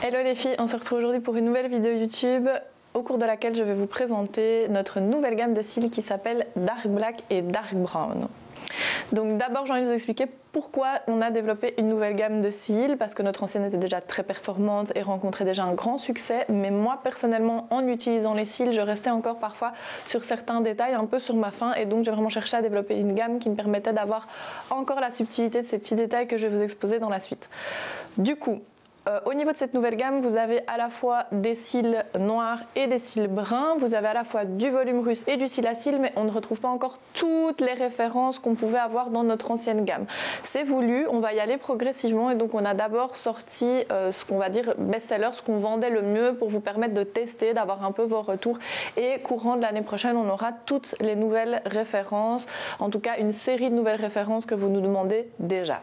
Hello les filles, on se retrouve aujourd'hui pour une nouvelle vidéo YouTube au cours de laquelle je vais vous présenter notre nouvelle gamme de cils qui s'appelle Dark Black et Dark Brown. Donc d'abord j'ai envie de vous expliquer pourquoi on a développé une nouvelle gamme de cils, parce que notre ancienne était déjà très performante et rencontrait déjà un grand succès, mais moi personnellement en utilisant les cils je restais encore parfois sur certains détails un peu sur ma faim, et donc j'ai vraiment cherché à développer une gamme qui me permettait d'avoir encore la subtilité de ces petits détails que je vais vous exposer dans la suite. Du coup, au niveau de cette nouvelle gamme, vous avez à la fois des cils noirs et des cils bruns, vous avez à la fois du volume russe et du cil à cils, mais on ne retrouve pas encore toutes les références qu'on pouvait avoir dans notre ancienne gamme. C'est voulu, on va y aller progressivement, et donc on a d'abord sorti ce qu'on va dire best-seller, ce qu'on vendait le mieux pour vous permettre de tester, d'avoir un peu vos retours, et courant de l'année prochaine on aura toutes les nouvelles références, en tout cas une série de nouvelles références que vous nous demandez déjà.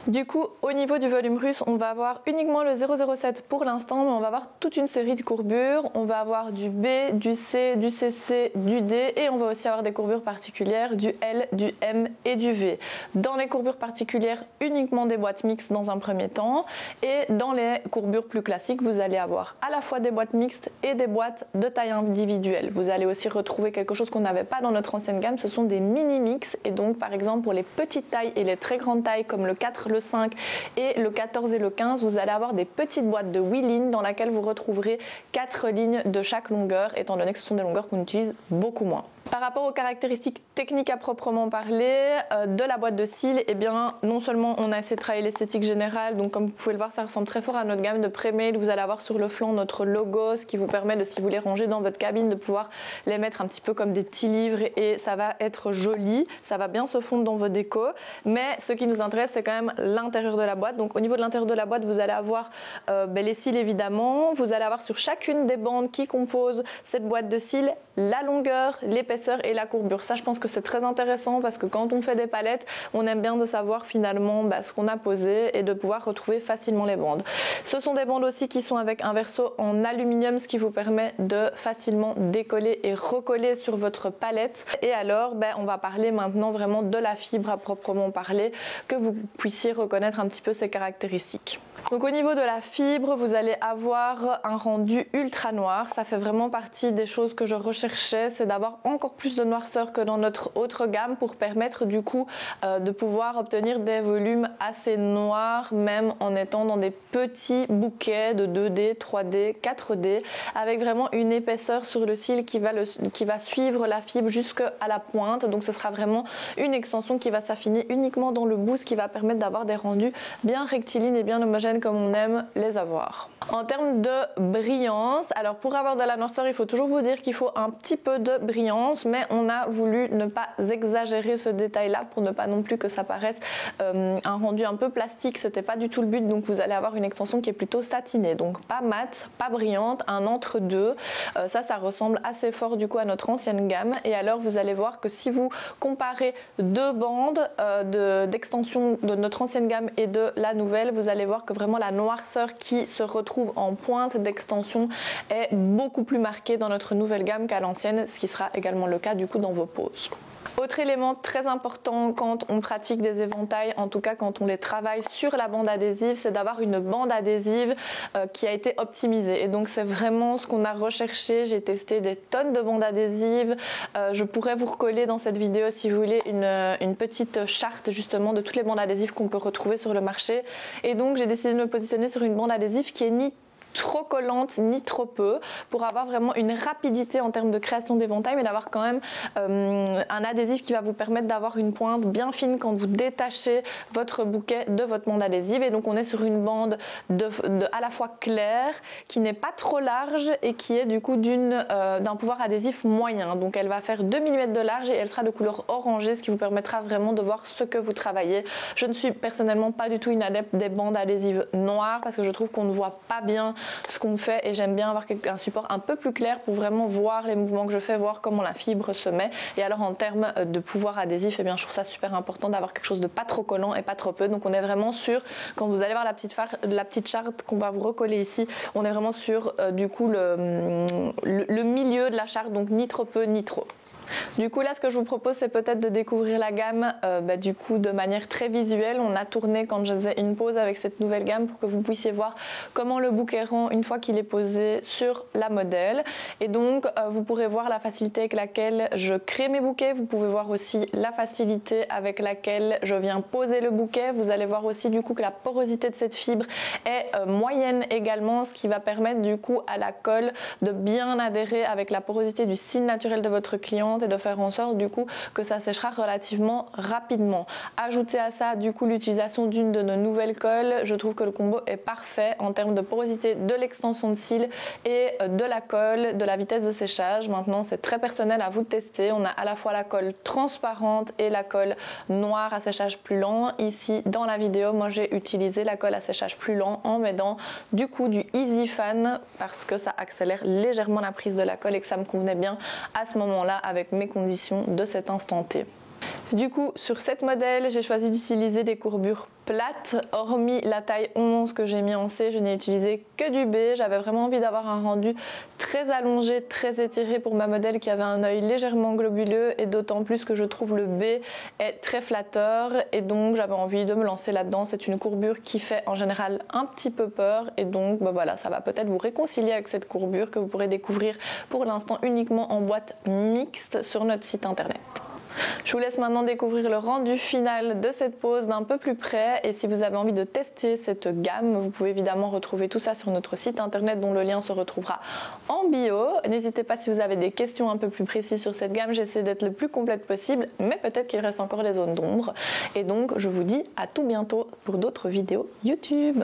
Du coup, au niveau du volume russe, on va avoir uniquement le 007 pour l'instant, mais on va avoir toute une série de courbures. On va avoir du B, du C, du CC, du D, et on va aussi avoir des courbures particulières, du L, du M et du V. Dans les courbures particulières, uniquement des boîtes mixtes dans un premier temps, et dans les courbures plus classiques, vous allez avoir à la fois des boîtes mixtes et des boîtes de taille individuelle. Vous allez aussi retrouver quelque chose qu'on n'avait pas dans notre ancienne gamme, ce sont des mini-mix, et donc par exemple pour les petites tailles et les très grandes tailles comme le 4, le 5 et le 14 et le 15, vous allez avoir des petites boîtes de 8 lignes dans lesquelles vous retrouverez 4 lignes de chaque longueur, étant donné que ce sont des longueurs qu'on utilise beaucoup moins. Par rapport aux caractéristiques techniques à proprement parler de la boîte de cils, eh bien non seulement on a essayé de travailler l'esthétique générale, donc comme vous pouvez le voir ça ressemble très fort à notre gamme de pré-made. Vous allez avoir sur le flanc notre logo, ce qui vous permet de, si vous les rangez dans votre cabine, de pouvoir les mettre un petit peu comme des petits livres, et ça va être joli, ça va bien se fondre dans vos décos. Mais ce qui nous intéresse, c'est quand même l'intérieur de la boîte. Donc au niveau de l'intérieur de la boîte, vous allez avoir les cils évidemment, vous allez avoir sur chacune des bandes qui composent cette boîte de cils la longueur, l'épaisseur et la courbure. Ça, je pense que c'est très intéressant, parce que quand on fait des palettes, on aime bien de savoir finalement ce qu'on a posé et de pouvoir retrouver facilement les bandes. Ce sont des bandes aussi qui sont avec un verso en aluminium, ce qui vous permet de facilement décoller et recoller sur votre palette. Et alors, on va parler maintenant vraiment de la fibre à proprement parler, que vous puissiez reconnaître un petit peu ses caractéristiques. Donc au niveau de la fibre, vous allez avoir un rendu ultra noir. Ça fait vraiment partie des choses que je recherchais, c'est d'avoir encore plus de noirceur que dans notre autre gamme, pour permettre du coup de pouvoir obtenir des volumes assez noirs, même en étant dans des petits bouquets de 2D, 3D, 4D, avec vraiment une épaisseur sur le cil qui va suivre la fibre jusqu'à la pointe. Donc ce sera vraiment une extension qui va s'affiner uniquement dans le bout, ce qui va permettre d'avoir des rendus bien rectilignes et bien homogènes comme on aime les avoir. En termes de brillance, alors pour avoir de la noirceur, il faut toujours vous dire qu'il faut un petit peu de brillance, mais on a voulu ne pas exagérer ce détail là pour ne pas non plus que ça paraisse un rendu un peu plastique. C'était pas du tout le but, donc vous allez avoir une extension qui est plutôt satinée, donc pas mat, pas brillante, un entre-deux. Ça ressemble assez fort du coup à notre ancienne gamme. Et alors vous allez voir que si vous comparez deux bandes d'extension de notre ancienne gamme et de la nouvelle, vous allez voir que vraiment la noirceur qui se retrouve en pointe d'extension est beaucoup plus marquée dans notre nouvelle gamme qu'à l'ancienne, ce qui sera également le cas du coup dans vos poses. Autre élément très important quand on pratique des éventails, en tout cas quand on les travaille sur la bande adhésive, c'est d'avoir une bande adhésive qui a été optimisée. Et donc c'est vraiment ce qu'on a recherché. J'ai testé des tonnes de bandes adhésives. Je pourrais vous recoller dans cette vidéo, si vous voulez, une petite charte justement de toutes les bandes adhésives qu'on peut retrouver sur le marché. Et donc j'ai décidé de me positionner sur une bande adhésive qui est ni trop collante ni trop peu, pour avoir vraiment une rapidité en termes de création d'éventail, mais d'avoir quand même un adhésif qui va vous permettre d'avoir une pointe bien fine quand vous détachez votre bouquet de votre bande adhésive. Et donc on est sur une bande à la fois claire, qui n'est pas trop large et qui est du coup d'un pouvoir adhésif moyen. Donc elle va faire 2 mm de large et elle sera de couleur orangée, ce qui vous permettra vraiment de voir ce que vous travaillez. Je ne suis personnellement pas du tout une adepte des bandes adhésives noires, parce que je trouve qu'on ne voit pas bien ce qu'on fait, et j'aime bien avoir un support un peu plus clair pour vraiment voir les mouvements que je fais, voir comment la fibre se met. Et alors en termes de pouvoir adhésif, je trouve ça super important d'avoir quelque chose de pas trop collant et pas trop peu. Donc on est vraiment sur, quand vous allez voir la petite charte qu'on va vous recoller ici, on est vraiment sur du coup le milieu de la charte, donc ni trop peu ni trop. Du coup là ce que je vous propose c'est peut-être de découvrir la gamme du coup de manière très visuelle. On a tourné quand je faisais une pause avec cette nouvelle gamme pour que vous puissiez voir comment le bouquet rend une fois qu'il est posé sur la modèle. Et donc vous pourrez voir la facilité avec laquelle je crée mes bouquets. Vous pouvez voir aussi la facilité avec laquelle je viens poser le bouquet. Vous allez voir aussi du coup que la porosité de cette fibre est moyenne également, ce qui va permettre du coup à la colle de bien adhérer avec la porosité du cil naturel de votre cliente et de faire en sorte du coup que ça séchera relativement rapidement. Ajoutez à ça du coup l'utilisation d'une de nos nouvelles colles. Je trouve que le combo est parfait en termes de porosité de l'extension de cils et de la colle, de la vitesse de séchage. Maintenant c'est très personnel, à vous de tester. On a à la fois la colle transparente et la colle noire à séchage plus lent. Ici dans la vidéo moi j'ai utilisé la colle à séchage plus lent en mettant du coup du Easy Fan parce que ça accélère légèrement la prise de la colle et que ça me convenait bien à ce moment-là avec mes conditions de cet instant T. Du coup, sur cette modèle, j'ai choisi d'utiliser des courbures plates. Hormis la taille 11 que j'ai mis en C, je n'ai utilisé que du B. J'avais vraiment envie d'avoir un rendu très allongé, très étiré pour ma modèle qui avait un œil légèrement globuleux et d'autant plus que je trouve le B est très flatteur et donc j'avais envie de me lancer là-dedans. C'est une courbure qui fait en général un petit peu peur et donc voilà, ça va peut-être vous réconcilier avec cette courbure que vous pourrez découvrir pour l'instant uniquement en boîte mixte sur notre site internet. Je vous laisse maintenant découvrir le rendu final de cette pose d'un peu plus près et si vous avez envie de tester cette gamme, vous pouvez évidemment retrouver tout ça sur notre site internet dont le lien se retrouvera en bio. N'hésitez pas si vous avez des questions un peu plus précises sur cette gamme, j'essaie d'être le plus complète possible, mais peut-être qu'il reste encore des zones d'ombre. Et donc je vous dis à tout bientôt pour d'autres vidéos YouTube.